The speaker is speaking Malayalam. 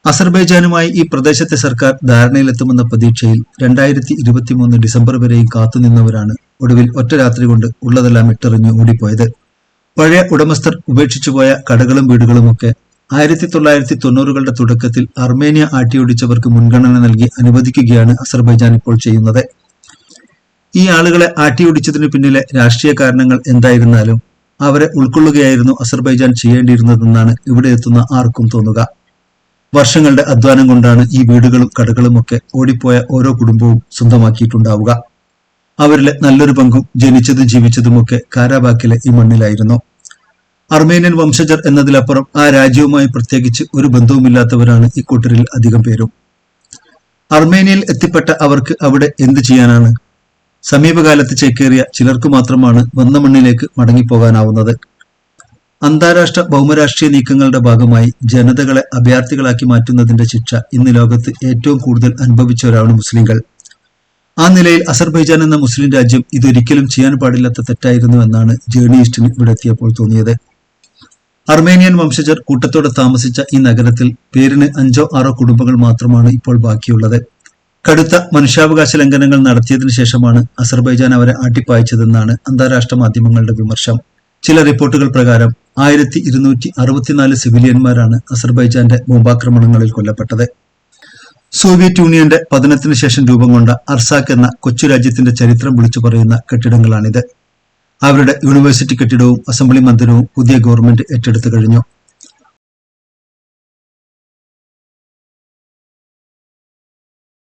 അസർബൈജാനുമായി ഈ പ്രദേശത്തെ സർക്കാർ ധാരണയിലെത്തുമെന്ന പ്രതീക്ഷയിൽ 2023 ഡിസംബർ വരെയും കാത്തുനിന്നവരാണ് ഒടുവിൽ ഒറ്റ രാത്രി കൊണ്ട് ഉള്ളതെല്ലാം ഇട്ടെറിഞ്ഞ് ഓടിപ്പോയത്. പഴയ ഉടമസ്ഥർ ഉപേക്ഷിച്ചുപോയ കടകളും വീടുകളുമൊക്കെ 1990കളുടെ തുടക്കത്തിൽ അർമേനിയ ആട്ടിയോടിച്ചവർക്ക് മുൻഗണന നൽകി അനുവദിക്കുകയാണ് അസർബൈജാൻ ഇപ്പോൾ ചെയ്യുന്നത്. ഈ ആളുകളെ ആട്ടിയോടിച്ചതിനു പിന്നിലെ രാഷ്ട്രീയ കാരണങ്ങൾ എന്തായിരുന്നാലും അവരെ ഉൾക്കൊള്ളുകയായിരുന്നു അസർബൈജാൻ ചെയ്യേണ്ടിയിരുന്നതെന്നാണ് ഇവിടെ എത്തുന്ന ആർക്കും തോന്നുക. വർഷങ്ങളുടെ അധ്വാനം കൊണ്ടാണ് ഈ വീടുകളും കടകളുമൊക്കെ ഓടിപ്പോയ ഓരോ കുടുംബവും സ്വന്തമാക്കിയിട്ടുണ്ടാവുക. അവരിലെ നല്ലൊരു പങ്കും ജനിച്ചതും ജീവിച്ചതുമൊക്കെ കാരാബാക്കിലെ ഈ മണ്ണിലായിരുന്നു. അർമേനിയൻ വംശജർ എന്നതിലപ്പുറം ആ രാജ്യവുമായി പ്രത്യേകിച്ച് ഒരു ബന്ധവുമില്ലാത്തവരാണ് ഇക്കൂട്ടരിൽ അധികം പേരും. അർമേനിയയിൽ എത്തിപ്പെട്ട അവർക്ക് അവിടെ എന്ത് ചെയ്യാനാണ്? സമീപകാലത്ത് ചേക്കേറിയ ചിലർക്ക് മാത്രമാണ് വന്ന മണ്ണിലേക്ക് മടങ്ങിപ്പോകാനാവുന്നത്. അന്താരാഷ്ട്ര ഭൗമരാഷ്ട്രീയ നീക്കങ്ങളുടെ ഭാഗമായി ജനതകളെ അഭയാർത്ഥികളാക്കി മാറ്റുന്നതിന്റെ ശിക്ഷ ഇന്ന് ലോകത്ത് ഏറ്റവും കൂടുതൽ അനുഭവിച്ചവരാണ് മുസ്ലിങ്ങൾ. ആ നിലയിൽ അസർബൈജാൻ എന്ന മുസ്ലിം രാജ്യം ഇതൊരിക്കലും ചെയ്യാൻ പാടില്ലാത്ത തെറ്റായിരുന്നു എന്നാണ് ജേർണലിസ്റ്റിന് ഇവിടെ എത്തിയപ്പോൾ തോന്നിയത്. അർമേനിയൻ വംശജർ കൂട്ടത്തോടെ താമസിച്ച ഈ നഗരത്തിൽ പേരിന് 5-6 കുടുംബങ്ങൾ മാത്രമാണ് ഇപ്പോൾ ബാക്കിയുള്ളത്. കടുത്ത മനുഷ്യാവകാശ ലംഘനങ്ങൾ നടത്തിയതിനു ശേഷമാണ് അസർബൈജാൻ അവരെ ആട്ടിപ്പായിച്ചതെന്നാണ് അന്താരാഷ്ട്ര മാധ്യമങ്ങളുടെ വിമർശനം. ചില റിപ്പോർട്ടുകൾ പ്രകാരം 1264 സിവിലിയന്മാരാണ് അസർബൈജാന്റെ ബോംബാക്രമണങ്ങളിൽ കൊല്ലപ്പെട്ടത്. സോവിയറ്റ് യൂണിയന്റെ പതനത്തിന് ശേഷം രൂപം കൊണ്ട അർസാക്ക് എന്ന കൊച്ചു രാജ്യത്തിന്റെ ചരിത്രം വിളിച്ചു പറയുന്ന കെട്ടിടങ്ങളാണിത്. അവരുടെ യൂണിവേഴ്സിറ്റി കെട്ടിടവും അസംബ്ലി മന്ദിരവും പുതിയ ഗവൺമെന്റ് ഏറ്റെടുത്തു കഴിഞ്ഞു.